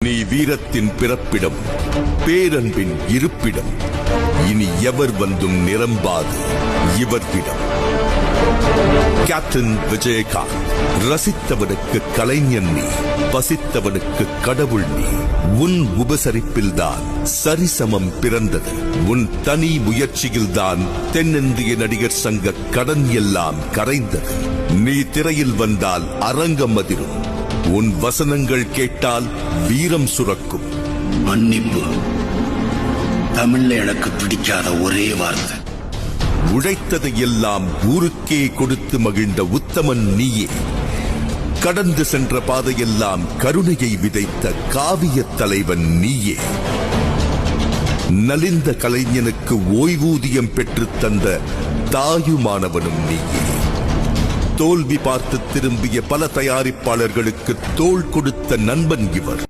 நீ வீரத்தின் பிறப்பிடம், பேரன்பின் இருப்பிடம். இனி எவர் வந்தும் நிரம்பாது இவர்விடம். கேப்டன் விஜயகாந்த். ரசித்தவனுக்கு கலைஞன் நீ, பசித்தவனுக்கு கடவுள் நீ. உன் உபசரிப்பில்தான் சரிசமம் பிறந்தது. உன் தனி முயற்சியில்தான் தென்னிந்திய நடிகர் சங்க கடன் எல்லாம் கரைந்தது. நீ திரையில் வந்தால் அரங்கம் அதிரும். உன் வசனங்கள் கேட்டால் வீரம் சுரக்கும். மன்னிப்பு தமிழ்ல எனக்கு பிடிக்காத ஒரே வார்த்தை. உழைத்ததை எல்லாம் ஊருக்கே கொடுத்து மகிழ்ந்த உத்தமன் நீயே. கடந்து சென்ற பாதையெல்லாம் கருணையை விதைத்த காவிய தலைவன் நீயே. நலிந்த கலைஞனுக்கு ஓய்வூதியம் பெற்றுத் தந்த தாயுமானவனும் நீயே. தோல்வி பார்த்து திரும்பிய பல தயாரிப்பாளர்களுக்கு தோள் கொடுத்த நண்பன் இவர்.